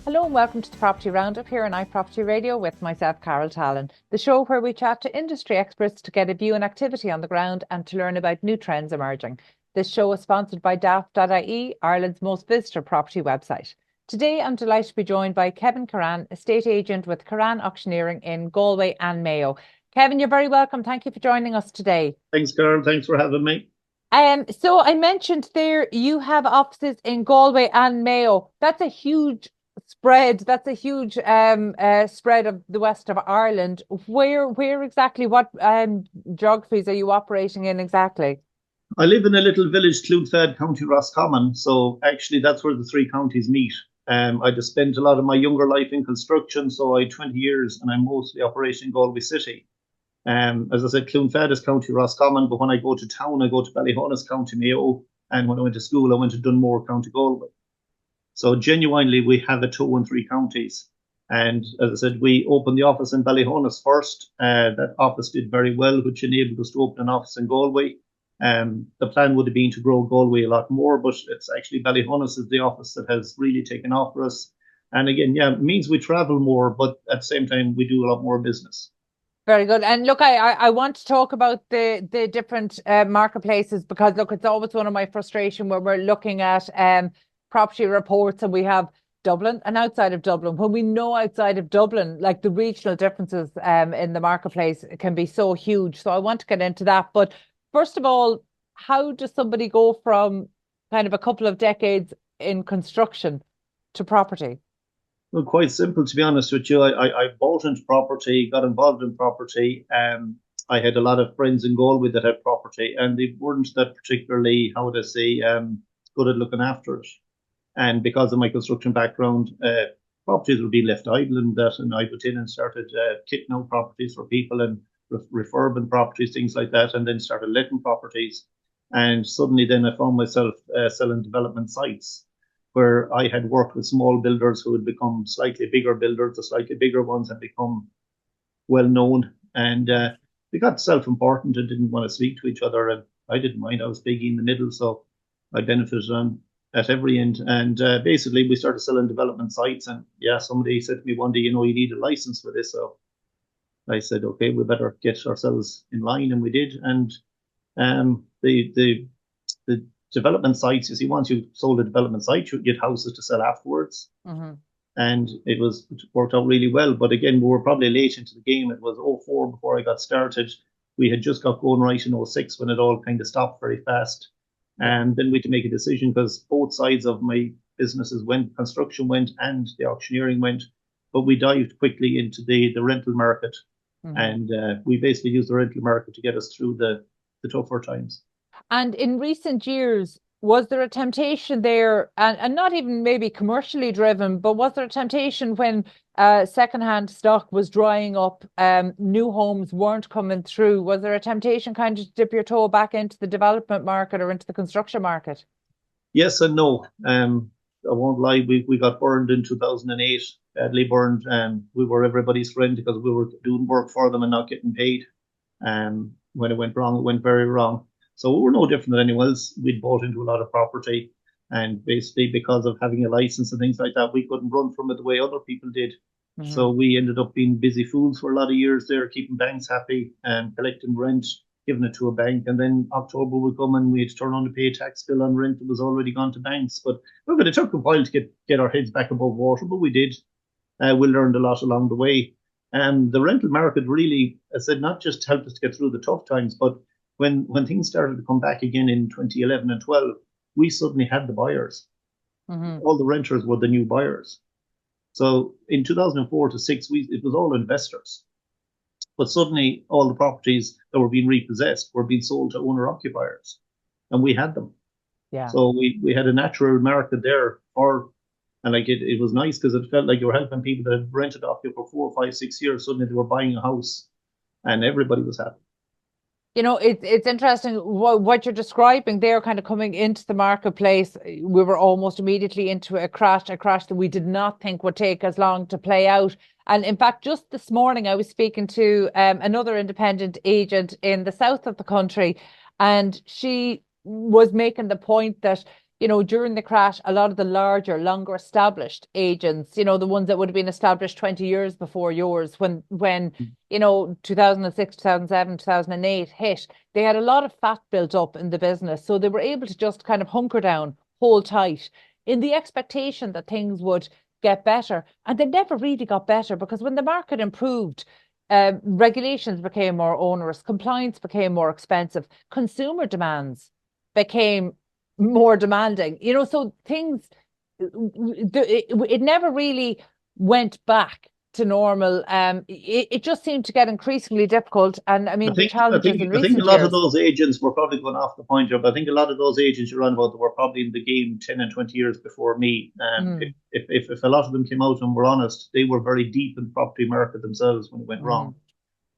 Hello and welcome to the Property Roundup here on iPropertyRadio with myself, Carol Tallon, the show where we chat to industry experts to get a view on activity on the ground and to learn about new trends emerging. This show is sponsored by daft.ie, Ireland's most visited property website. Today I'm delighted to be joined by Kevin Kirrane, estate agent with Kirrane Auctioneering in Galway and Mayo. Kevin, you're very welcome. Thank you for joining us today. Thanks, Carol. Thanks for having me. So I mentioned there you have offices in Galway and Mayo. That's a huge spread. That's a huge spread of the west of Ireland. Where exactly, what geographies are you operating in exactly? I live in a little village, Clonfad, County Roscommon. So actually that's where the three counties meet. I just spent a lot of my younger life in construction, so I had 20 years and I'm mostly operating in Galway City. As I said, Clonfad is County Roscommon, but when I go to town, I go to Ballyhonus, County Mayo, and when I went to school, I went to Dunmore, County Galway. So genuinely, we have a 2 and 3 counties. And as I said, we opened the office in Ballyhonus first. That office did very well, which enabled us to open an office in Galway. The plan would have been to grow Galway a lot more, but it's actually Ballyhonus is the office that has really taken off for us. And again, yeah, it means we travel more, but at the same time, we do a lot more business. Very good. And look, I want to talk about the different marketplaces because, look, it's always one of my frustration when we're looking at property reports and we have Dublin and outside of Dublin. When we know outside of Dublin, like the regional differences in the marketplace can be so huge. So I want to get into that. But first of all, how does somebody go from kind of a couple of decades in construction to property? Well, quite simple, to be honest with you. I bought into property, got involved in property. I had a lot of friends in Galway that had property, and they weren't that particularly, how would I say, good at looking after it. And because of my construction background, properties were being left idle, and I went in and started kitting out properties for people and refurbing properties, things like that, and then started letting properties. And suddenly, then I found myself selling development sites, where I had worked with small builders who had become slightly bigger builders. The slightly bigger ones had become well known, and they got self-important and didn't want to speak to each other. And I didn't mind. I was big in the middle, so I benefited at every end. And basically, we started selling development sites. And yeah, somebody said to me one day, you need a license for this. So I said, okay, we better get ourselves in line, and we did. And the development sites, you see, once you sold a development site, you get houses to sell afterwards. Mm-hmm. And it worked out really well. But again, we were probably late into the game. It was 2004 before I got started. We had just got going right in 2006 when it all kind of stopped very fast. And then we had to make a decision because both sides of my businesses went, construction went and the auctioneering went. But we dived quickly into the rental market. Mm-hmm. And we basically used the rental market to get us through the tougher times. And in recent years, was there a temptation there, and not even maybe commercially driven, but was there a temptation when secondhand stock was drying up, new homes weren't coming through? Was there a temptation kind of to dip your toe back into the development market or into the construction market? Yes and no. I won't lie, we got burned in 2008, badly burned. We were everybody's friend because we were doing work for them and not getting paid. When it went wrong, it went very wrong. So we were no different than anyone else. We'd bought into a lot of property, and basically because of having a license and things like that, we couldn't run from it the way other people did. Mm-hmm. So we ended up being busy fools for a lot of years there, keeping banks happy and collecting rent, giving it to a bank. And then October would come and we had to turn on to pay a tax bill on rent that was already gone to banks. But look, it took a while to get our heads back above water, but we did. We learned a lot along the way. And the rental market really, I said, not just helped us to get through the tough times, but when things started to come back again in 2011 and 12, we suddenly had the buyers. Mm-hmm. All the renters were the new buyers. So in 2004 to 6, it was all investors. But suddenly all the properties that were being repossessed were being sold to owner-occupiers. And we had them. Yeah. So we had a natural market there. And like it was nice because it felt like you were helping people that had rented off you for 4, 5, 6 years. Suddenly they were buying a house and everybody was happy. It's interesting what you're describing there, kind of coming into the marketplace. We were almost immediately into a crash that we did not think would take as long to play out. And in fact, just this morning, I was speaking to another independent agent in the south of the country, and she was making the point that during the crash, a lot of the larger, longer established agents, the ones that would have been established 20 years before yours, when 2006, 2007, 2008 hit, they had a lot of fat built up in the business. So they were able to just kind of hunker down, hold tight, in the expectation that things would get better. And they never really got better, because when the market improved, regulations became more onerous, compliance became more expensive, consumer demands became more demanding, so things, it never really went back to normal. It just seemed to get increasingly difficult. And I mean, the challenges in I think a recent lot of years. those agents were probably going off the point of, I think a lot of those agents you're on about that were probably in the game 10 and 20 years before me. If a lot of them came out and were honest, they were very deep in property market themselves when it went wrong.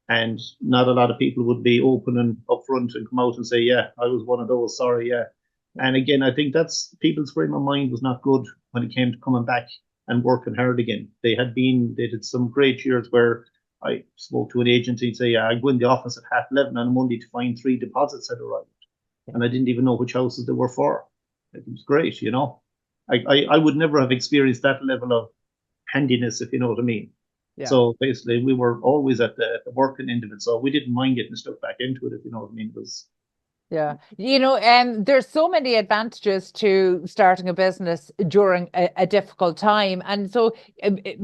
And not a lot of people would be open and upfront and come out and say, yeah, I was one of those, sorry, yeah. And again, I think that's people's frame of mind was not good when it came to coming back and working hard again. They did some great years where I spoke to an agent, he'd say, yeah, I go in the office at 11:30 on a Monday to find 3 deposits had arrived. Yeah. And I didn't even know which houses they were for. It was great, I would never have experienced that level of handiness, if you know what I mean. Yeah. So basically, we were always at the working end of it. So we didn't mind getting stuck back into it, if you know what I mean. It was. Yeah. There's so many advantages to starting a business during a difficult time. And so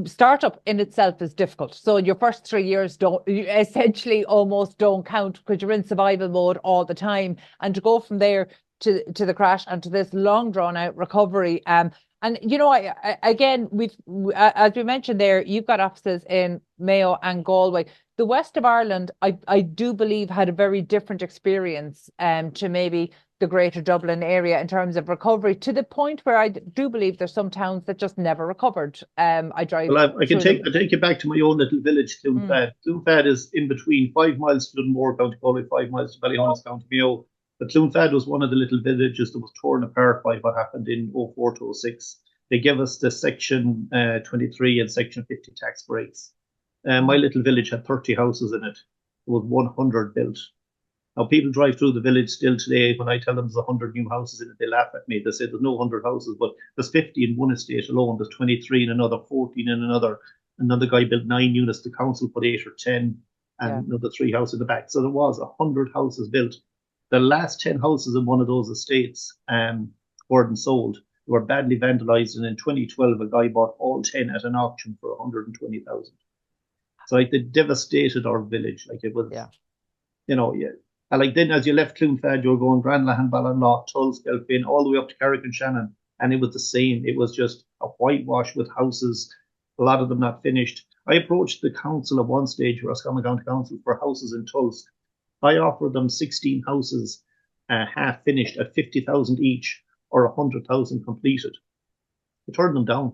startup in itself is difficult. So your first 3 years essentially almost don't count, because you're in survival mode all the time. And to go from there to the crash and to this long drawn out recovery. And again, as we mentioned there, you've got offices in Mayo and Galway. The west of Ireland, I do believe, had a very different experience to maybe the greater Dublin area in terms of recovery, to the point where I do believe there's some towns that just never recovered. I drive. Well, I take you back to my own little village, Cloonfad. Cloonfad is in between 5 miles to Dunmore, County Galway, 5 miles to Ballyhonus, County Mayo. But Cloonfad was one of the little villages that was torn apart by what happened in 04 to 06. They gave us the Section 23 and Section 50 tax breaks. My little village had 30 houses in it. There was 100 built. Now, people drive through the village still today. When I tell them there's 100 new houses in it, they laugh at me. They say there's no 100 houses, but there's 50 in one estate alone. There's 23 in another, 14 in another. Another guy built 9 units. The council put 8 or 10, and another 3 houses in the back. So there was 100 houses built. The last 10 houses in one of those estates weren't sold. They were badly vandalized, and in 2012, a guy bought all 10 at an auction for 120,000. So they devastated our village. It was, And then as you left Cloonfad, you were going Granlahan, Ballinlaw, Tulls, Gelfin, all the way up to Carrick and Shannon, and it was the same. It was just a whitewash with houses, a lot of them not finished. I approached the council at one stage, Roscommon County Council, for houses in Tulls. I offered them 16 houses, half finished at 50,000 each, or 100,000 completed. I turned them down.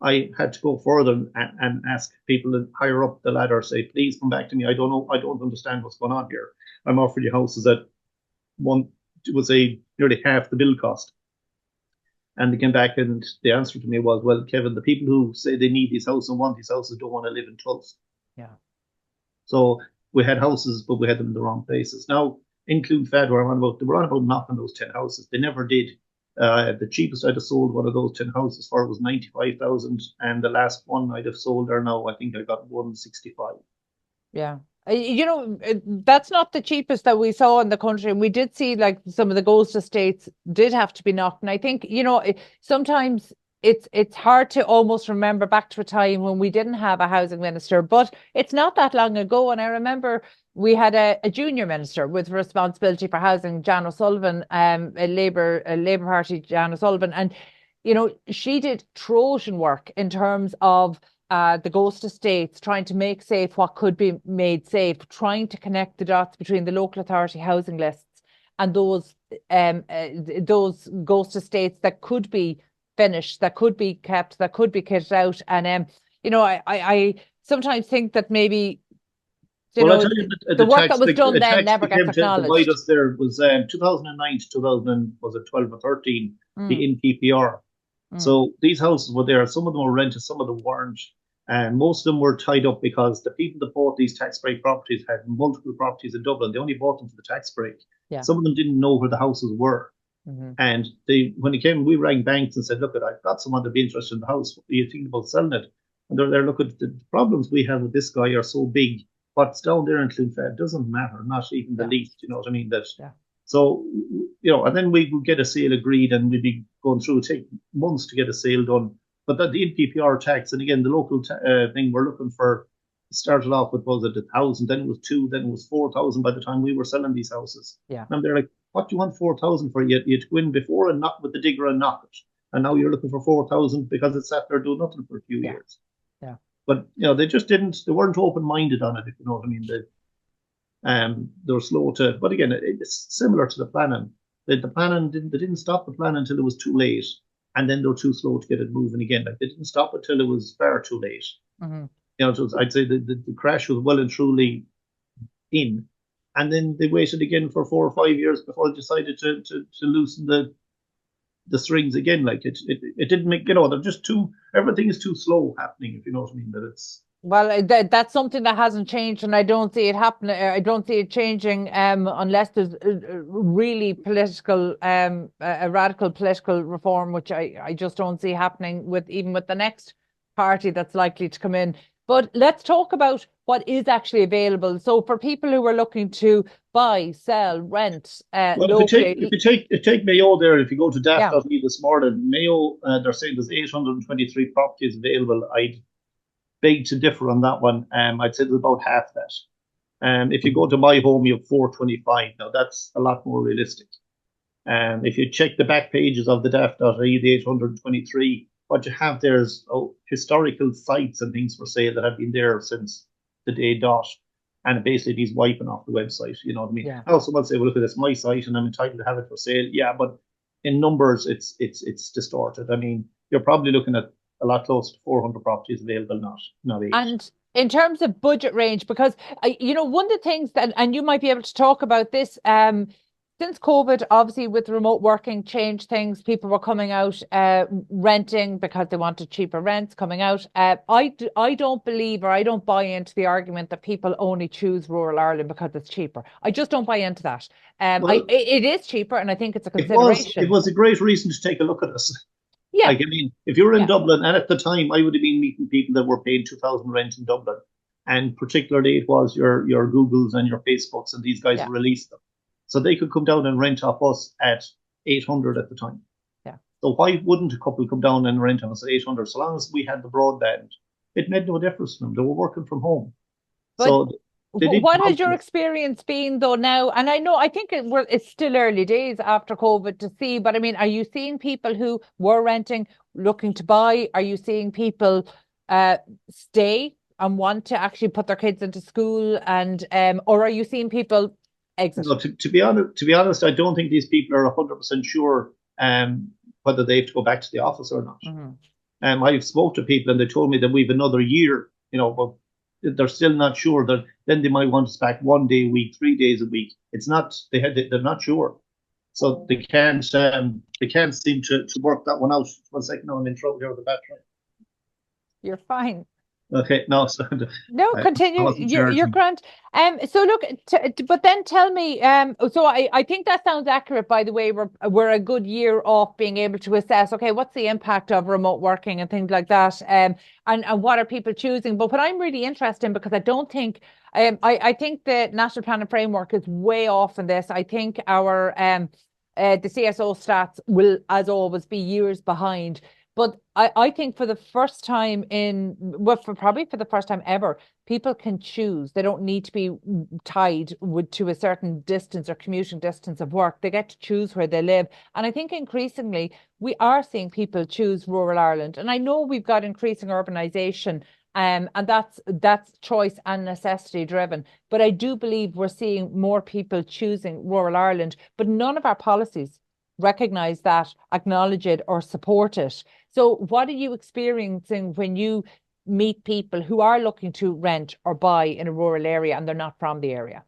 I had to go further and ask people higher up the ladder, say, please come back to me. I don't know. I don't understand what's going on here. I'm offering you houses at nearly half the build cost. And they came back, and the answer to me was, well, Kevin, the people who say they need these houses and want these houses don't want to live in Tulls. Yeah. So we had houses, but we had them in the wrong places. Now, in Cloonfad, they were on about knocking those 10 houses. They never did. The cheapest I'd have sold one of those 10 houses for was 95,000, and the last one I'd have sold there now, I think I got 165. Yeah. That's not the cheapest that we saw in the country. And we did see some of the ghost estates did have to be knocked. And I think, sometimes it's hard to almost remember back to a time when we didn't have a housing minister, but it's not that long ago. And I remember we had a junior minister with responsibility for housing, Jan O'Sullivan, a Labour Party Jan O'Sullivan. And, she did Trojan work in terms of the ghost estates, trying to make safe what could be made safe, trying to connect the dots between the local authority housing lists and those ghost estates that could be finished, that could be kept, that could be kitted out. And I sometimes think that maybe the work that was done then never gets acknowledged. Us there was 2009 to 2012 or 13, the in-PPR. So these houses were there. Some of them were rented, some of them weren't. And most of them were tied up because the people that bought these tax break properties had multiple properties in Dublin. They only bought them for the tax break. Yeah. Some of them didn't know where the houses were. And when it came, we rang banks and said, look, I've got someone to be interested in the house. What do you think about selling it? And they're look at the problems we have with this guy are so big. What's down there in Clonfad doesn't matter, not even the least. You know what I mean? So, and then we would get a sale agreed, and we'd be going through, take months to get a sale done. But the NPPR tax, and again, the local thing we're looking for, started off with, was it 1,000, then it was 2, then it was 4,000 by the time we were selling these houses. And they're like, what do you want 4,000 for? You had to go in before and knock with the digger and knock it. And now you're looking for 4,000 because it sat there doing nothing for a few years. But, they just they weren't open-minded on it, if you know what I mean. They were slow to, but again, it's similar to the planning. The planning they didn't stop the plan until it was too late. And then they were too slow to get it moving again. Like, they didn't stop it till it was far too late. I'd say the crash was well and truly in, and then they waited again for 4 or 5 years before they decided to loosen the strings again. Like, it didn't make, they're just everything is too slow happening, if you know what I mean. Well, that's something that hasn't changed, and I don't see it happening. I don't see it changing unless there's really political, a radical political reform, which I just don't see happening even with the next party that's likely to come in. But let's talk about what is actually available. So for people who are looking to buy, sell, rent locally. If you take Mayo there, if you go to daft.ie this morning, Mayo, they're saying there's 823 properties available. I'd beg to differ on that one. I'd say there's about half that. If you go to My Home, you have 425. Now, that's a lot more realistic. If you check the back pages of the daft.ie, the 823, what you have there is historical sites and things for sale that have been there since the day dot, and basically he's wiping off the website. You know what I mean? Now someone say, well, look, it's my site and I'm entitled to have it for sale. Yeah, but in numbers, it's distorted. I mean, you're probably looking at a lot closer to 400 properties available, not 8. And in terms of budget range, because one of the things that, and you might be able to talk about this, since COVID, obviously with remote working changed things, people were coming out renting because they wanted cheaper rents coming out. I don't believe, or I don't buy into the argument that people only choose rural Ireland because it's cheaper. I just don't buy into that. It is cheaper, and I think it's a consideration. It was a great reason to take a look at us. Yeah. Like, I mean, if you were in Dublin, and at the time I would have been meeting people that were paying 2,000 rent in Dublin, and particularly it was your Googles and your Facebooks, and these guys released them. So they could come down and rent off us at 800 at the time. Yeah. So why wouldn't a couple come down and rent off us at 800? So long as we had the broadband, it made no difference to them. They were working from home. But what has your experience been though now? And I think it's still early days after COVID to see, but I mean, are you seeing people who were renting looking to buy? Are you seeing people stay and want to actually put their kids into school, and or are you seeing people exit? No, to be honest, I don't think these people are 100% sure whether they have to go back to the office or not. I've spoke to people and they told me that we've another year, but they're still not sure. That then they might want us back 1 day a week, 3 days a week. It's not they're not sure, so they can't seem to work that one out. 1 second, now I'm in trouble here with the battery. You're fine. Okay, no, continue. You're grand. So look, but then tell me. So I think that sounds accurate. By the way, we're a good year off being able to assess. Okay, what's the impact of remote working and things like that, and what are people choosing? But what I'm really interested in, because I don't think, I think the National Planning Framework is way off in this. I think our the CSO stats will, as always, be years behind. But I think for the first time probably for the first time ever, people can choose. They don't need to be tied to a certain distance or commuting distance of work. They get to choose where they live. And I think increasingly we are seeing people choose rural Ireland. And I know we've got increasing urbanisation, and that's choice and necessity driven. But I do believe we're seeing more people choosing rural Ireland, but none of our policies recognise that, acknowledge it or support it. So what are you experiencing when you meet people who are looking to rent or buy in a rural area and they're not from the area?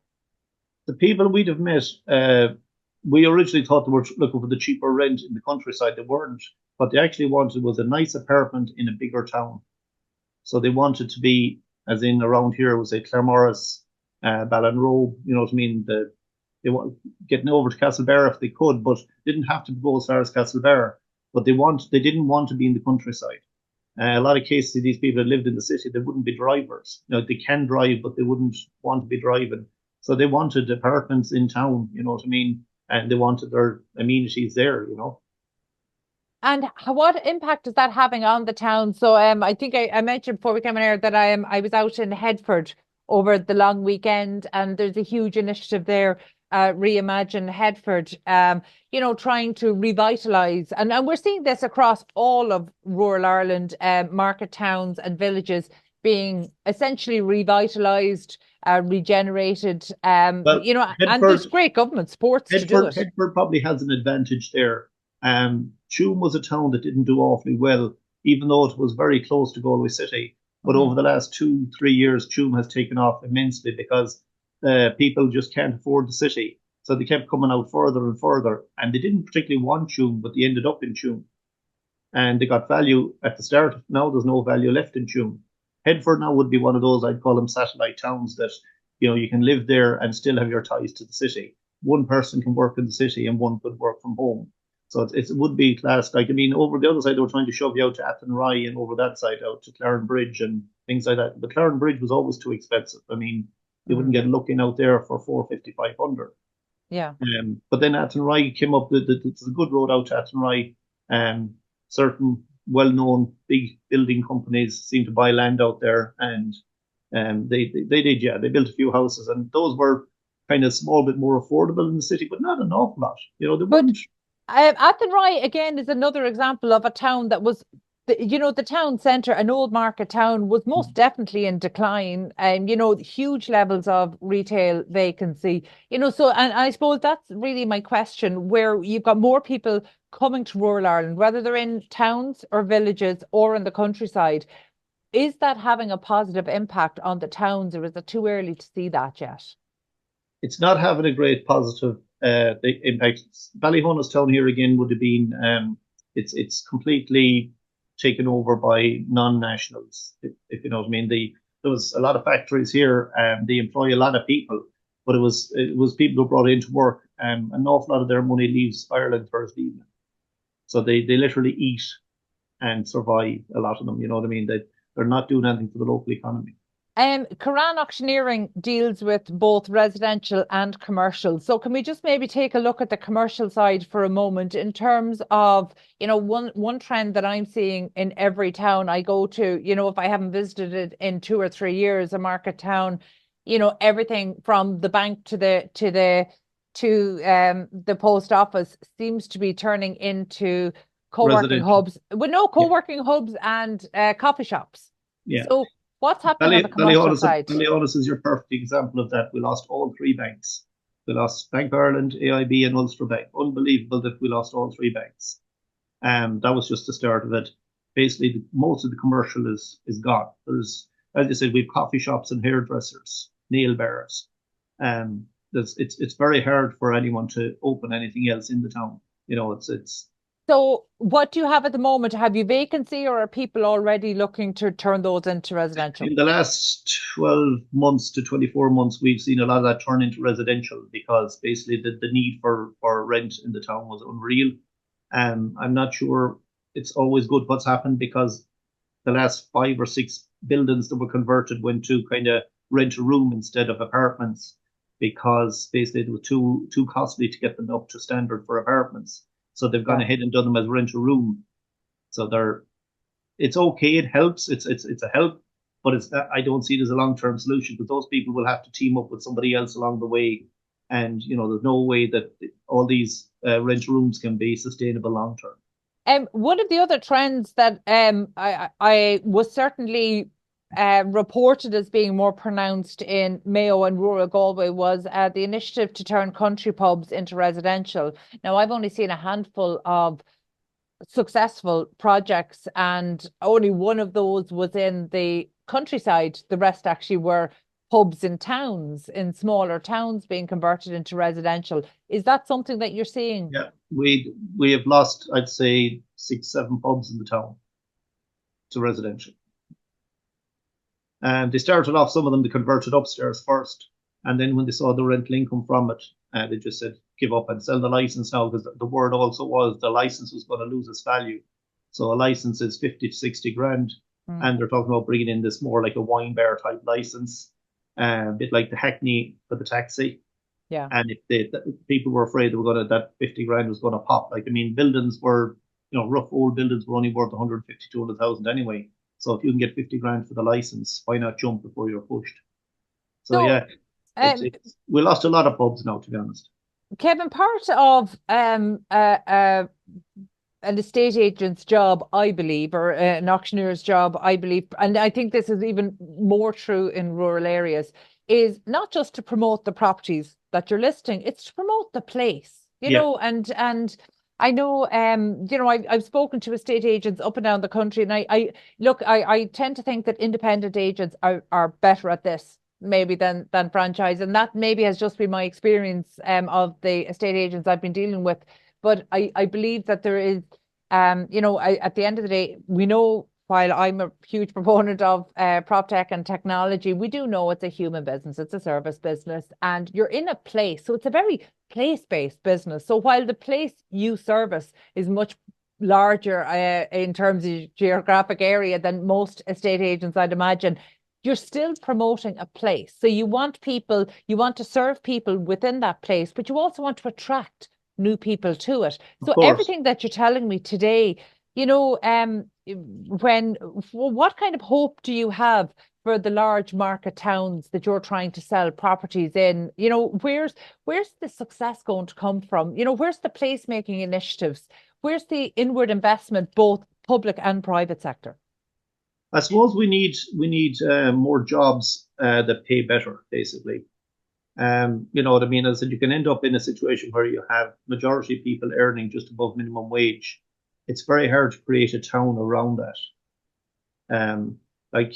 The people we'd have met, we originally thought they were looking for the cheaper rent in the countryside. They weren't. What they actually wanted was a nice apartment in a bigger town. So they wanted to be, as in around here, was say Claremorris, Ballinrobe, you know what I mean, the They want getting over to Castlebar if they could, but didn't have to go as far as Castlebar. But they didn't want to be in the countryside. A lot of cases, these people that lived in the city, they wouldn't be drivers. They can drive, but they wouldn't want to be driving. So they wanted apartments in town, you know what I mean? And they wanted their amenities there, And what impact is that having on the town? So I think I mentioned before we came in here that I was out in Headford over the long weekend, and there's a huge initiative there, Reimagine Headford, trying to revitalise. And we're seeing this across all of rural Ireland, market towns and villages being essentially revitalised, regenerated, Well, and there's great government supports to do it. Headford probably has an advantage there. Tuam was a town that didn't do awfully well, even though it was very close to Galway City. But over the last 2-3 years, Tuam has taken off immensely because people just can't afford the city. So they kept coming out further and further. And they didn't particularly want Tuam, but they ended up in Tuam. And they got value at the start. Now there's no value left in Tuam. Headford now would be one of those, I'd call them satellite towns that, you can live there and still have your ties to the city. One person can work in the city and one could work from home. So it would be classed over the other side, they were trying to shove you out to Athenry and over that side out to Clarence Bridge and things like that. But Clarence Bridge was always too expensive. You wouldn't get looking out there for 450, 500. Yeah. But then Athenry came up, it's a good road out to Athenry. Certain well-known big building companies seem to buy land out there, and they did, yeah. They built a few houses, and those were kind of small bit more affordable in the city, but not an awful lot. They weren't. Athenry again is another example of a town that was, the town centre, an old market town, was most definitely in decline, and huge levels of retail vacancy. So, and I suppose that's really my question, where you've got more people coming to rural Ireland, whether they're in towns or villages or in the countryside. Is that having a positive impact on the towns, or is it too early to see that yet? It's not having a great positive impact. Ballyhonus town here again would have been, it's completely taken over by non-nationals, if you know what I mean. There was a lot of factories here, and they employ a lot of people, but it was people who brought in to work, and an awful lot of their money leaves Ireland Thursday evening. So they literally eat and survive, a lot of them, you know what I mean? They're not doing anything for the local economy. Kirrane Auctioneering deals with both residential and commercial. So can we just maybe take a look at the commercial side for a moment in terms of, one trend that I'm seeing in every town I go to, if I haven't visited it in 2 or 3 years, a market town, everything from the bank to the post office seems to be turning into co-working hubs, with no co-working hubs and coffee shops. Yeah. So what's happening on the commercial side? Ballyhonus is your perfect example of that. We lost all 3 banks. We lost Bank of Ireland, AIB, and Ulster Bank. Unbelievable that we lost all 3 banks. That was just the start of it. Basically, most of the commercial is gone. There's, as you said, we have coffee shops and hairdressers, nail bars. It's very hard for anyone to open anything else in the town. It's. So what do you have at the moment? Have you vacancy, or are people already looking to turn those into residential? In the last 12 months to 24 months, we've seen a lot of that turn into residential, because basically the need for rent in the town was unreal. I'm not sure it's always good what's happened, because the last 5 or 6 buildings that were converted went to kind of rent a room instead of apartments, because basically it was too costly to get them up to standard for apartments. So they've gone ahead and done them as rent a room. So it's okay. It helps. It's a help, but I don't see it as a long-term solution, because those people will have to team up with somebody else along the way. And, there's no way that all these rent rooms can be sustainable long-term. One of the other trends that I was certainly reported as being more pronounced in Mayo and rural Galway was the initiative to turn country pubs into residential. Now, I've only seen a handful of successful projects, and only one of those was in the countryside. The rest actually were pubs in towns, in smaller towns, being converted into residential. Is that something that you're seeing? Yeah, we have lost, I'd say, 6-7 pubs in the town to residential. And they started off, some of them, they converted upstairs first. And then when they saw the rental income from it, They just said give up and sell the license now, because the word also was the license was going to lose its value. So a license is 50 to 60 grand, and they're talking about bringing in this more like a wine bar type license, a bit like the Hackney for the taxi. Yeah. And if people were afraid they were that 50 grand was going to pop. Like, I mean, buildings were, rough old buildings were only worth 150, 200,000 anyway. So if you can get 50 grand for the license, why not jump before you're pushed? So yeah, we lost a lot of pubs now, to be honest. Kevin, part of an estate agent's job, I believe, or an auctioneer's job, I believe, and I think this is even more true in rural areas, is not just to promote the properties that you're listing, it's to promote the place, you know, and I know, I've spoken to estate agents up and down the country, and I tend to think that independent agents are better at this maybe than franchise, and that maybe has just been my experience of the estate agents I've been dealing with. But I believe that there is, at the end of the day, we know, while I'm a huge proponent of prop tech and technology, we do know it's a human business, it's a service business, and you're in a place. So it's a very place-based business. So while the place you service is much larger in terms of geographic area than most estate agents, I'd imagine, you're still promoting a place. So you want to serve people within that place, but you also want to attract new people to it. So everything that you're telling me today, what kind of hope do you have for the large market towns that you're trying to sell properties in? Where's the success going to come from? Where's the placemaking initiatives? Where's the inward investment, both public and private sector? I suppose we need more jobs that pay better, basically. You know what I mean? As I said, you can end up in a situation where you have majority of people earning just above minimum wage. It's very hard to create a town around that. Like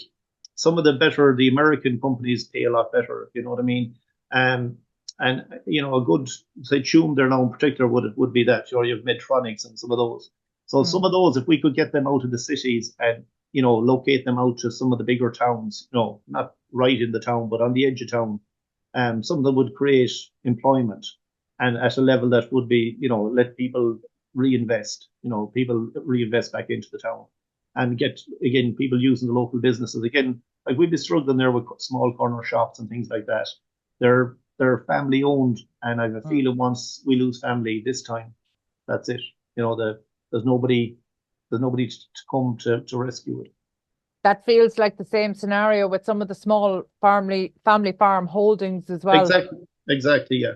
some of the American companies pay a lot better, you know what I mean? And a good, say, Tuam there now in particular would be that, you have Medtronics and some of those. So some of those, if we could get them out of the cities and locate them out to some of the bigger towns, not right in the town, but on the edge of town, some of them would create employment, and at a level that would be, let people reinvest, back into the town, and get, again, people using the local businesses. Again, like we'd be struggling there with small corner shops and things like that. They're family owned, and I have a feeling once we lose family this time, that's it. There's nobody to come to rescue it. That feels like the same scenario with some of the small family farm holdings as well. Exactly. Yeah.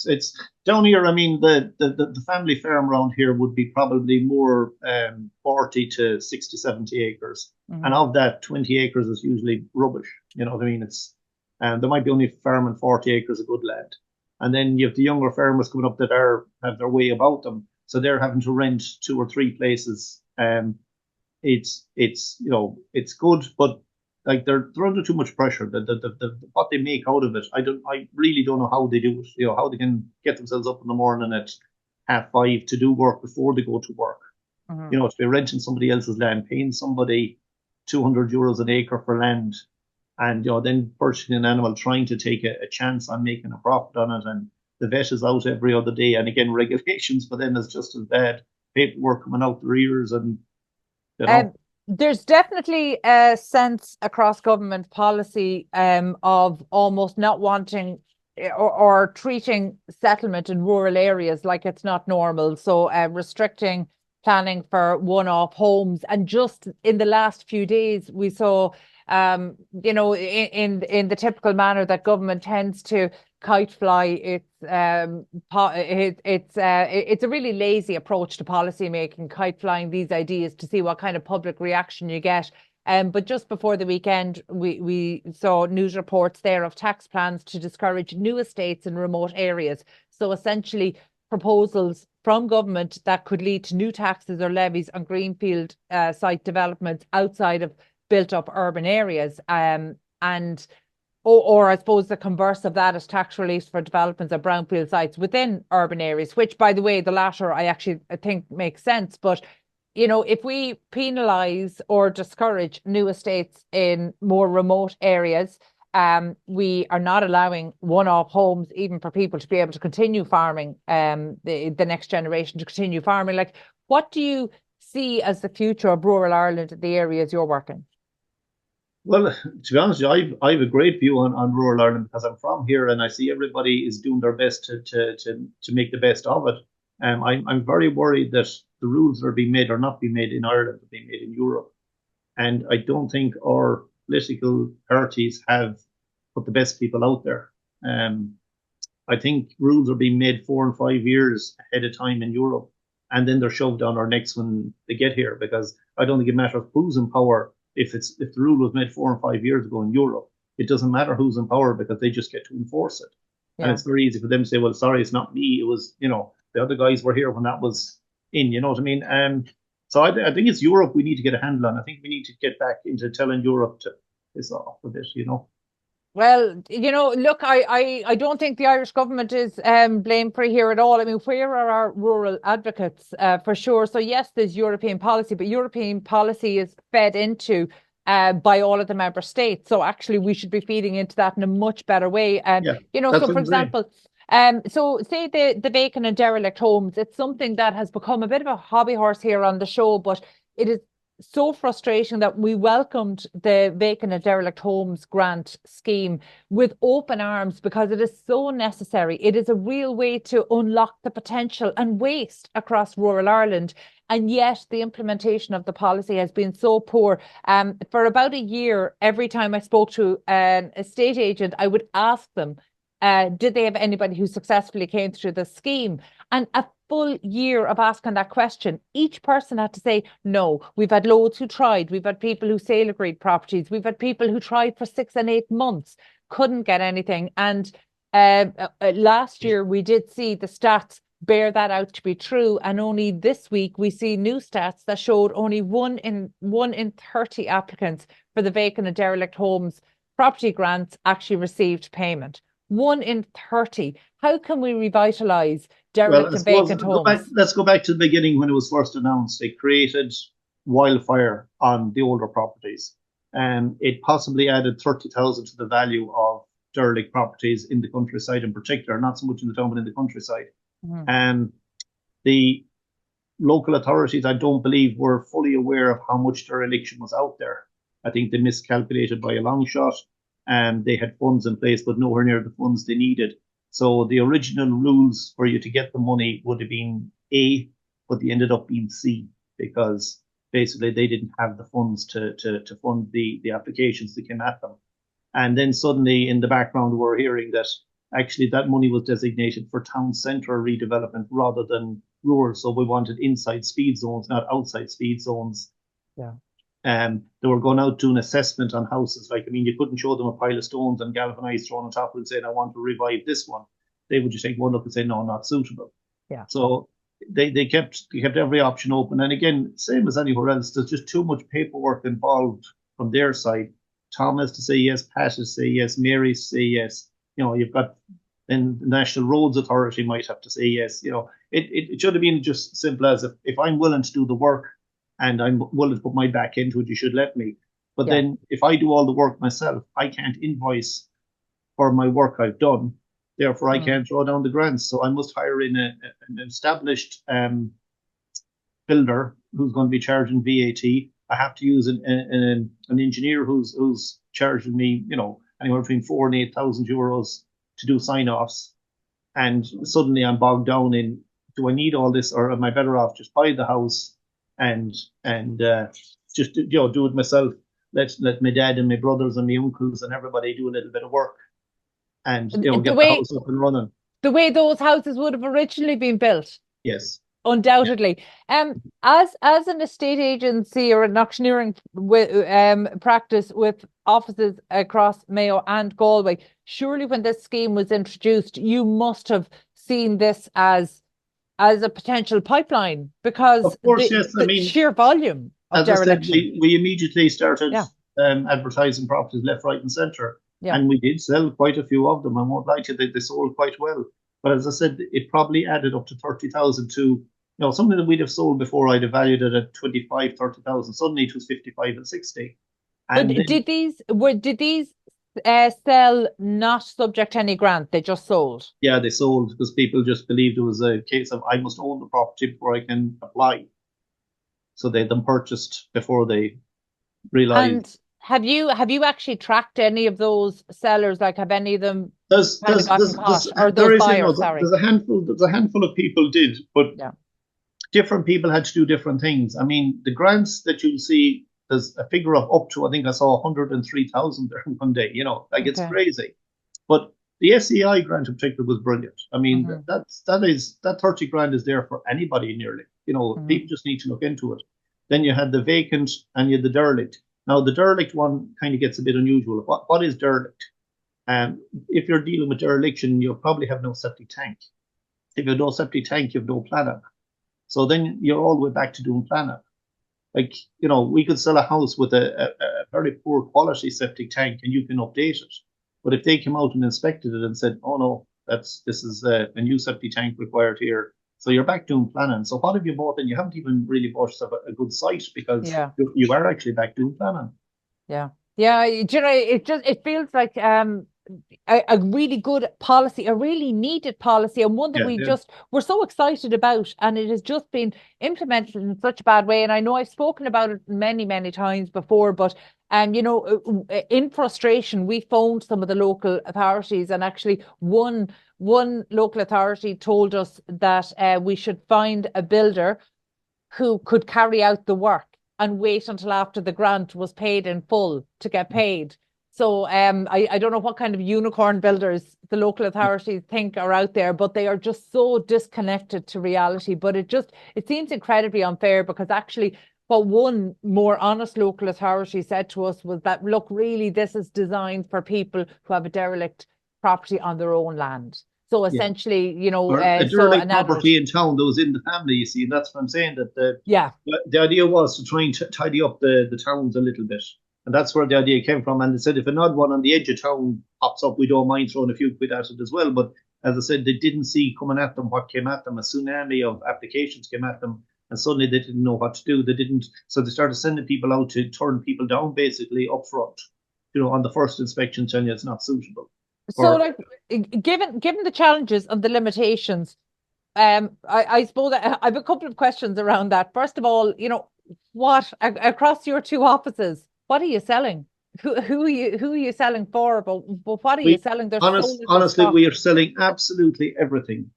It's down here. I mean, the family farm around here would be probably more 40 to 60, 70 acres, and of that, 20 acres is usually rubbish. You know what I mean? It's there might be only farming 40 acres of good land, and then you have the younger farmers coming up that have their way about them, so they're having to rent 2 or 3 places. It's good, but like they're under too much pressure. The what they make out of it, I really don't know how they do it. How they can get themselves up in the morning at 5:30 to do work before they go to work. To be renting somebody else's land, paying somebody €200 an acre for land, and then purchasing an animal, trying to take a chance on making a profit on it, and the vet is out every other day, and again, regulations for them is just as bad. Paperwork coming out their ears, and there's definitely a sense across government policy of almost not wanting or treating settlement in rural areas like it's not normal. So restricting planning for one-off homes. And just in the last few days, we saw, in the typical manner that government tends to kite fly, it's a really lazy approach to policy making, kite flying these ideas to see what kind of public reaction you get. But just before the weekend, we saw news reports there of tax plans to discourage new estates in remote areas. So essentially proposals from government that could lead to new taxes or levies on greenfield site developments outside of built up urban areas. Or I suppose the converse of that is tax relief for developments of brownfield sites within urban areas, which, by the way, the latter I think makes sense. But, if we penalise or discourage new estates in more remote areas, We are not allowing one-off homes even for people to be able to continue farming, the next generation to continue farming. Like, what do you see as the future of rural Ireland in the areas you're working? Well, to be honest, I have a great view on rural Ireland because I'm from here and I see everybody is doing their best to make the best of it. I'm very worried that the rules that are being made are not being made in Ireland, they're being made in Europe. And I don't think our political parties have put the best people out there. I think rules are being made 4 and 5 years ahead of time in Europe, and then they're shoved down our necks when they get here. Because I don't think it matters who's in power. If the rule was made 4 and 5 years ago in Europe, it doesn't matter who's in power because they just get to enforce it. Yeah. And it's very easy for them to say, "Well, sorry, it's not me. It was, the other guys were here when that was in." You know what I mean? So I think it's Europe we need to get a handle on. I think we need to get back into telling Europe to piss off a bit. Well, look, I don't think the Irish government is blame free here at all. I mean, where are our rural advocates for sure? So yes, there's European policy, but European policy is fed into by all of the member states. So actually, we should be feeding into that in a much better way. So for example, so say the vacant and derelict homes, it's something that has become a bit of a hobby horse here on the show, but it is so frustrating that we welcomed the vacant and derelict homes grant scheme with open arms because it is so necessary. It is a real way to unlock the potential and waste across rural Ireland. And yet the implementation of the policy has been so poor. For about a year, every time I spoke to an estate agent, I would ask them, did they have anybody who successfully came through the scheme? And a full year of asking that question, each person had to say, no, we've had loads who tried. We've had people who sale agreed properties. We've had people who tried for 6 and 8 months, couldn't get anything. And last year, we did see the stats bear that out to be true. And only this week, we see new stats that showed only 1 in 30 applicants for the vacant and derelict homes property grants actually received payment. 1 in 30. How can we revitalise derelict and vacant homes? Let's go back to the beginning when it was first announced. It created wildfire on the older properties. It possibly added 30,000 to the value of derelict properties in the countryside in particular, not so much in the town, but in the countryside. The local authorities, I don't believe, were fully aware of how much dereliction was out there. I think they miscalculated by a long shot. And they had funds in place, but nowhere near the funds they needed. So the original rules for you to get the money would have been A, but they ended up being C, because basically they didn't have the funds to fund the applications that came at them. And then suddenly in the background, we're hearing that actually that money was designated for town centre redevelopment rather than rural. So we wanted inside speed zones, not outside speed zones. Yeah. They were going out doing assessment on houses. You couldn't show them a pile of stones and galvanized thrown on top of it and say, I want to revive this one. They would just take one look and say, no, not suitable. Yeah. So they kept every option open. And again, same as anywhere else, there's just too much paperwork involved from their side. Tom has to say yes, Pat has to say yes, Mary has to say yes. You've got then the National Roads Authority might have to say yes. It should have been just simple as if I'm willing to do the work, and I'm willing to put my back into it, you should let me. But then if I do all the work myself, I can't invoice for my work I've done. Therefore, I can't draw down the grants. So I must hire in an established builder who's going to be charging VAT. I have to use an engineer who's charging me, anywhere between 4,000 and 8,000 euros to do sign-offs. And suddenly I'm bogged down in, do I need all this, or am I better off just buy the house and just do it myself? Let my dad and my brothers and my uncles and everybody do a little bit of work, and get the house up and running. The way those houses would have originally been built. Yes, undoubtedly. As an estate agency or an auctioneering practice with offices across Mayo and Galway, surely when this scheme was introduced, you must have seen this as a potential pipeline, because of course, yes. I mean, sheer volume of dereliction. We immediately started advertising properties left, right, and centre, and we did sell quite a few of them. I won't lie to you, they sold quite well. But as I said, it probably added up to 30,000 to something that we'd have sold before. I'd have valued it at 25, 30,000. Suddenly it was 55 and 60. And did these sell not subject to any grant? They just sold? Yeah, they sold because people just believed it was a case of I must own the property before I can apply. So they had them purchased before they realised. And have you actually tracked any of those sellers? Like, have any of them There's kind of gotten caught, or there those is buyers? Sorry, there's a handful of people did, but yeah, different people had to do different things. I mean, the grants that you'll see, there's a figure of up to, I think I saw 103,000 there one day. You know, like it's okay, crazy. But the SEI grant in particular was brilliant. I mean, that 30 grand is there for anybody nearly. You know, people just need to look into it. Then you had the vacant and you had the derelict. Now the derelict one kind of gets a bit unusual. What is derelict? If you're dealing with dereliction, you'll probably have no septic tank. If you have no septic tank, you have no planner. So then you're all the way back to doing planner. Like, you know, we could sell a house with a very poor quality septic tank and you can update it. But if they came out and inspected it and said, oh no, this is a new septic tank required here. So you're back doing planning. So what have you bought? And you haven't even really bought yourself a good site because you are actually back doing planning. Yeah. Yeah. You know, it feels like a really good policy, a really needed policy, and one that we're so excited about, and it has just been implemented in such a bad way. And I know I've spoken about it many, many times before, but you know, in frustration, we phoned some of the local authorities, and actually one local authority told us that we should find a builder who could carry out the work and wait until after the grant was paid in full to get paid. So I don't know what kind of unicorn builders the local authorities think are out there, but they are just so disconnected to reality. But it seems incredibly unfair, because actually what one more honest local authority said to us was that, look, really, this is designed for people who have a derelict property on their own land. So essentially, you know, a derelict property in town that was in the family, you see, and that's what I'm saying, that the idea was to try and tidy up the towns a little bit. And that's where the idea came from. And they said if an odd one on the edge of town pops up, we don't mind throwing a few quid at it as well. But as I said, they didn't see coming at them what came at them. A tsunami of applications came at them, and suddenly they didn't know what to do. So they started sending people out to turn people down basically up front, you know, on the first inspection, telling you it's not suitable. So, like, given the challenges and the limitations, I suppose I have a couple of questions around that. First of all, you know, what across your two offices, what are you selling? Who are you selling for? But what are you selling? There's honestly, we are selling absolutely everything.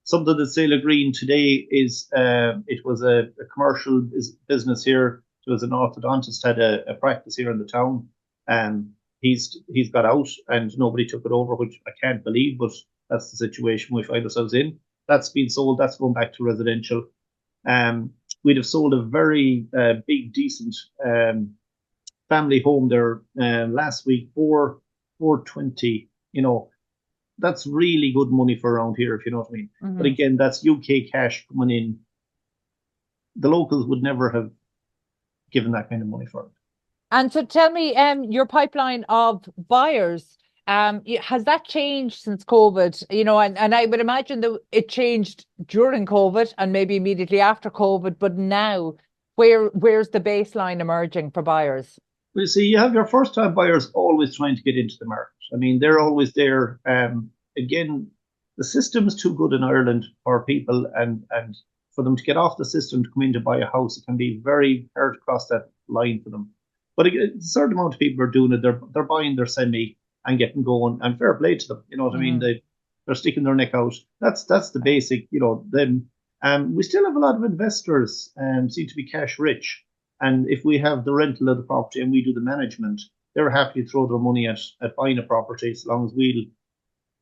Something that Sailor Green today is it was a commercial business here. It was an orthodontist had a practice here in the town. He's got out and nobody took it over, which I can't believe, but that's the situation we find ourselves in. That's been sold. That's going back to residential. We'd have sold a very big, decent family home there last week for 420. You know, that's really good money for around here, if you know what I mean. But again, that's UK cash coming in. The locals would never have given that kind of money for it. And so tell me, your pipeline of buyers, has that changed since COVID? You know, and I would imagine that it changed during COVID and maybe immediately after COVID, but now where's the baseline emerging for buyers? Well, you see, you have your first-time buyers always trying to get into the market. I mean, they're always there. Again, the system is too good in Ireland for people, and for them to get off the system to come in to buy a house, it can be very hard to cross that line for them. But a certain amount of people are doing it. They're buying their semi and getting going, and fair play to them. You know what I mean? They're sticking their neck out. That's the basic. You know, then we still have a lot of investors seem to be cash rich, and if we have the rental of the property and we do the management, they're happy to throw their money at buying a property as long as we'll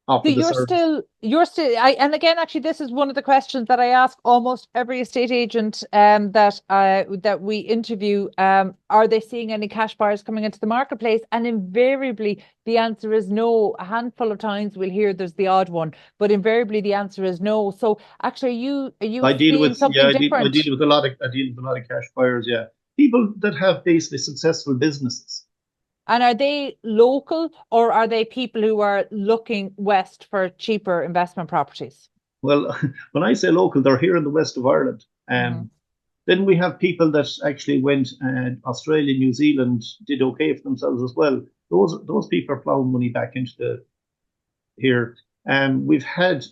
offer the service. And again, actually, this is one of the questions that I ask almost every estate agent that we interview. Are they seeing any cash buyers coming into the marketplace? And invariably, the answer is no. A handful of times we'll hear there's the odd one, but invariably the answer is no. So actually, are you seeing something different? I deal with a lot of cash buyers. Yeah, people that have basically successful businesses. And are they local, or are they people who are looking west for cheaper investment properties? Well, when I say local, they're here in the west of Ireland. Then we have people that actually went Australia, New Zealand, did okay for themselves as well. those people are plowing money back into the here. We've had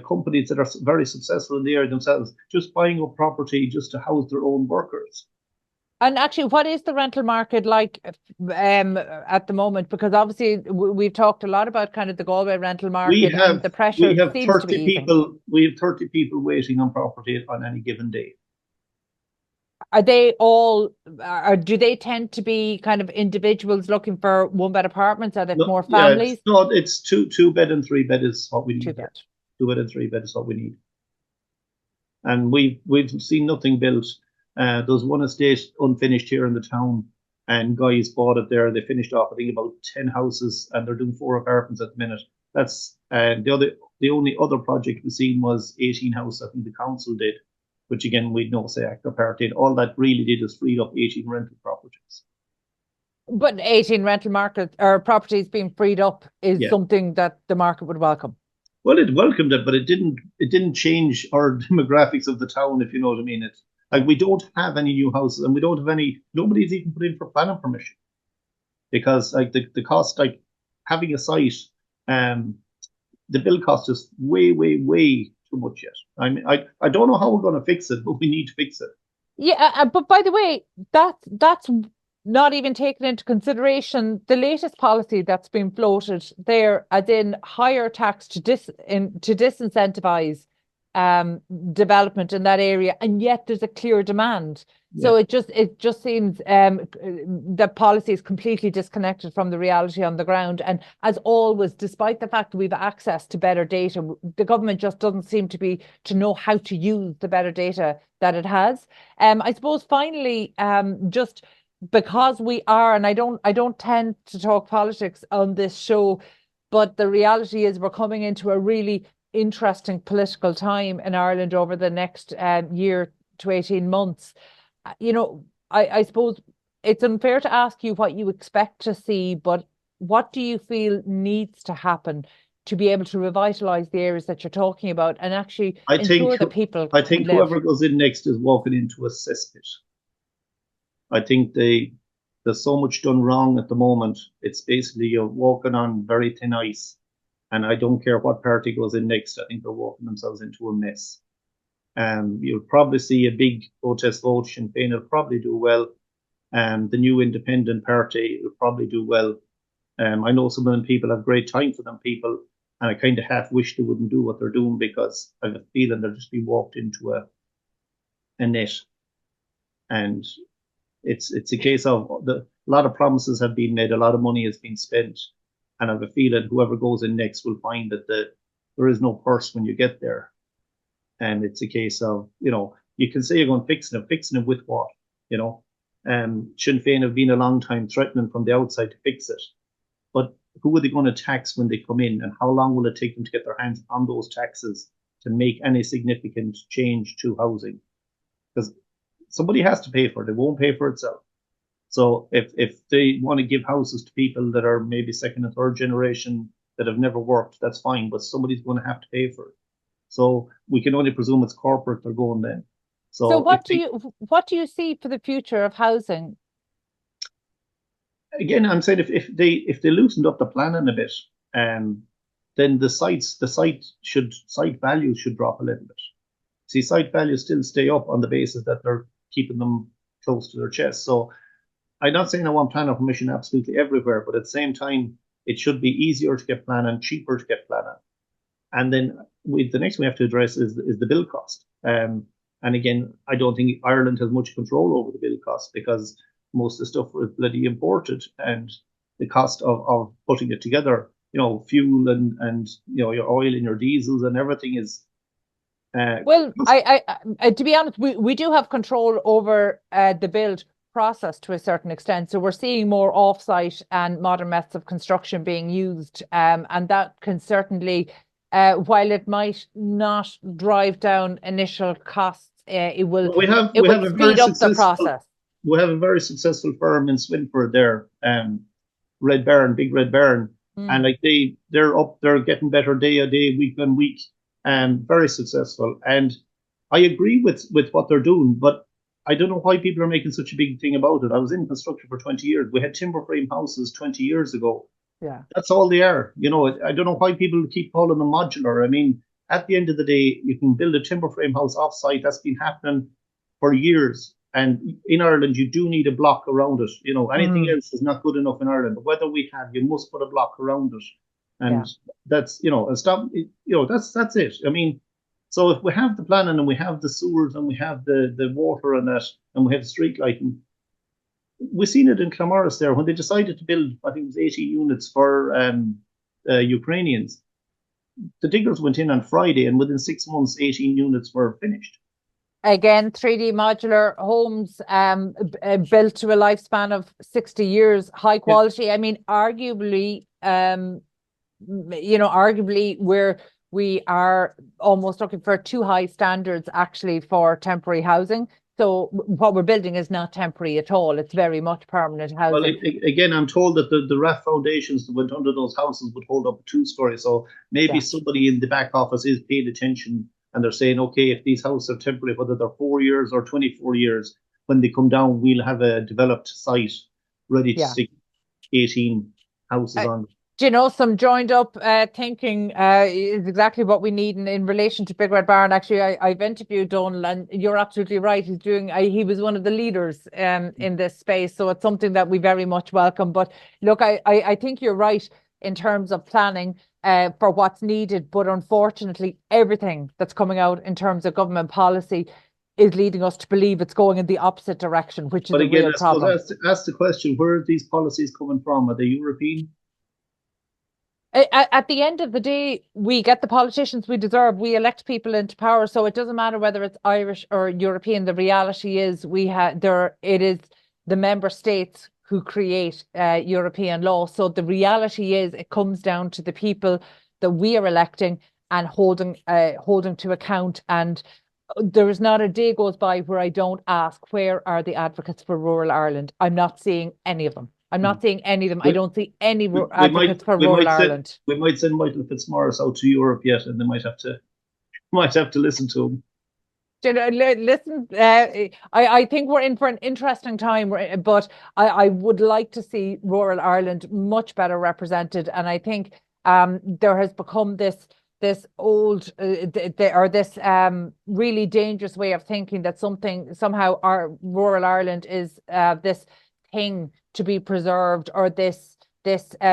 companies that are very successful in the area themselves, just buying up property just to house their own workers. And actually, what is the rental market like at the moment? Because obviously we've talked a lot about kind of the Galway rental market and the pressure seems to be easing. We have 30 people waiting on property on any given day. Are they all, or do they tend to be kind of individuals looking for one-bed apartments? Are they more families? Yeah, no, it's two bed and 3 bed is what we need. 2 bed. 2 bed and 3 bed is what we need. And we've seen nothing built. There's one estate unfinished here in the town, and guys bought it there. They finished off, I think, about 10 houses, and they're doing 4 apartments at the minute. That's the only other project we've seen was 18 houses. I think the council did, which again we'd no say act apartheid. All that really did is freed up 18 rental properties. But 18 rental market or properties being freed up is something that the market would welcome. Well, it welcomed it, but it didn't change our demographics of the town, if you know what I mean. It's like we don't have any new houses, and we don't have any. Nobody's even put in for planning permission because like the cost, like having a site, the bill cost is way too much yet. I mean, I don't know how we're going to fix it, but we need to fix it. Yeah, but by the way, that's not even taken into consideration the latest policy that's been floated there, as in higher tax to disincentivize development in that area, and yet there's a clear demand. So it just seems the policy is completely disconnected from the reality on the ground. And as always, despite the fact that we've access to better data, the government just doesn't seem to know how to use the better data that it has. I suppose finally, just because we are, and I don't tend to talk politics on this show, but the reality is we're coming into a really interesting political time in Ireland over the next year to 18 months. You know, I suppose it's unfair to ask you what you expect to see, but what do you feel needs to happen to be able to revitalise the areas that you're talking about and actually ensure that people I think whoever goes in next is walking into a cesspit. I think there's so much done wrong at the moment. It's basically you're walking on very thin ice. And I don't care what party goes in next. I think they're walking themselves into a mess. You'll probably see a big protest vote. Sinn Féin will probably do well. The new independent party will probably do well. I know some of them people have great time for them people, and I kind of half wish they wouldn't do what they're doing because I have a feeling they'll just be walked into a net. And it's a case of a lot of promises have been made, a lot of money has been spent. And I have a feeling whoever goes in next will find that there is no purse when you get there. And it's a case of, you know, you can say you're going fixing it with what, you know. Sinn Féin have been a long time threatening from the outside to fix it. But who are they going to tax when they come in? And how long will it take them to get their hands on those taxes to make any significant change to housing? Because somebody has to pay for it. It won't pay for itself. So if they want to give houses to people that are maybe second and third generation that have never worked, that's fine, but somebody's going to have to pay for it. So we can only presume it's corporate they're going then. So what do you see for the future of housing? Again, I'm saying if they loosened up the planning a bit, then the site values should drop a little bit. See, site values still stay up on the basis that they're keeping them close to their chest. So I'm not saying I want planning permission absolutely everywhere, but at the same time, it should be easier to get planning, cheaper to get planning. And then the next we have to address is the bill cost. And again, I don't think Ireland has much control over the bill cost because most of the stuff is bloody imported, and the cost of putting it together, you know, fuel and you know, your oil and your diesels and everything is. Well, I to be honest, we do have control over the build process to a certain extent. So we're seeing more offsite and modern methods of construction being used, and that can certainly, while it might not drive down initial costs, it will speed up the process. We have a very successful firm in Swinford there, Red Baron, Big Red Baron, and like they're getting better day on day, week on week, and very successful. And I agree with what they're doing, but I don't know why people are making such a big thing about it. I was in construction for 20 years. We had timber frame houses 20 years ago. Yeah. That's all they are. I don't know why people keep calling them modular. I mean, at the end of the day, you can build a timber frame house off-site. That's been happening for years. And in Ireland, you do need a block around it. Anything else is not good enough in Ireland. But whether we have, you must put a block around it. And that's, and stop, that's it. I mean, so if we have the planning and we have the sewers and we have the water and that, and we have the street lighting, we've seen it in Clamorris there when they decided to build, I think it was 18 units for Ukrainians. The diggers went in on Friday, and within 6 months, 18 units were finished. Again, 3D modular homes built to a lifespan of 60 years, high quality. Yeah. I mean, arguably, we are almost looking for too high standards actually for temporary housing. So what we're building is not temporary at all. It's very much permanent housing. Well, again, I'm told that the RAF foundations that went under those houses would hold up a 2-story. So maybe somebody in the back office is paying attention, and they're saying, okay, if these houses are temporary, whether they're 4 years or 24 years, when they come down, we'll have a developed site ready to stick 18 houses on. Some joined up thinking is exactly what we need in relation to Big Red Barn. Actually, I've interviewed Donald, and you're absolutely right. He was one of the leaders in this space. So it's something that we very much welcome. But look, I think you're right in terms of planning for what's needed. But unfortunately, everything that's coming out in terms of government policy is leading us to believe it's going in the opposite direction, which is a real problem. Ask the question, where are these policies coming from? Are they European? At the end of the day, we get the politicians we deserve. We elect people into power, so it doesn't matter whether it's Irish or European. The reality is it is the member states who create European law. So the reality is it comes down to the people that we are electing and holding to account. And there is not a day goes by where I don't ask, where are the advocates for rural Ireland? I'm not seeing any of them. I don't see any advocates for rural Ireland. We might send Michael Fitzmaurice out to Europe yet, and they might have to listen to him. Listen, I think we're in for an interesting time, but I would like to see rural Ireland much better represented, and I think there has become this old this really dangerous way of thinking that somehow our rural Ireland is this thing to be preserved, or this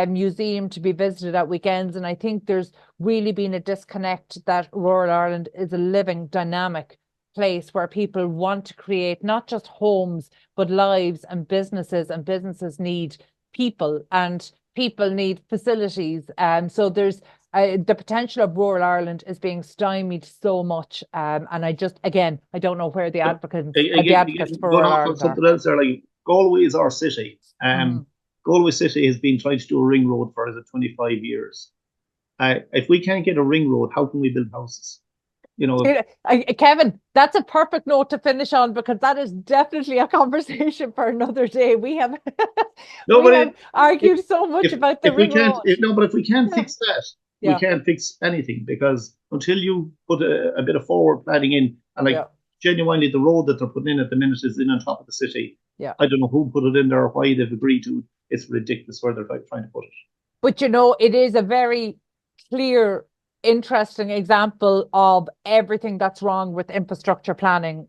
museum to be visited at weekends. And I think there's really been a disconnect that rural Ireland is a living, dynamic place where people want to create not just homes, but lives and businesses need people, and people need facilities. So there's the potential of rural Ireland is being stymied so much. And I don't know where the advocates for rural Ireland are. Like Galway is our city. Galway City has been trying to do a ring road for 25 years. If we can't get a ring road, how can we build houses? Kevin, that's a perfect note to finish on, because that is definitely a conversation for another day. We have argued so much about the ring road. But if we can't fix that, we can't fix anything, because until you put a bit of forward planning in, and genuinely the road that they're putting in at the minute is in on top of the city. I don't know who put it in there or why they've agreed to it. It's ridiculous where they're trying to put it. But it is a very clear, interesting example of everything that's wrong with infrastructure planning,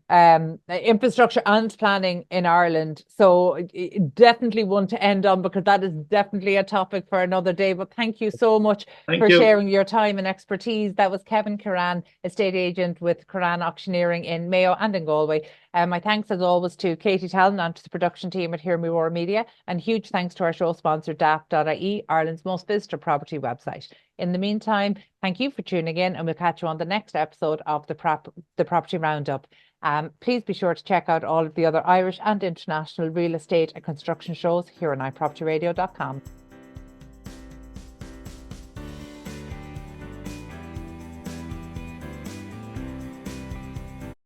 infrastructure and planning in Ireland. So definitely one to end on, because that is definitely a topic for another day. But thank you so much for sharing your time and expertise. That was Kevin Kirrane, estate agent with Kirrane Auctioneering in Mayo and in Galway. My thanks as always to Katie Tallon and to the production team at Hear Me Roar Media, and huge thanks to our show sponsor daft.ie, Ireland's most visited property website. In the meantime, thank you for tuning in, and we'll catch you on the next episode of the Property Roundup. Please be sure to check out all of the other Irish and international real estate and construction shows here on iPropertyRadio.com.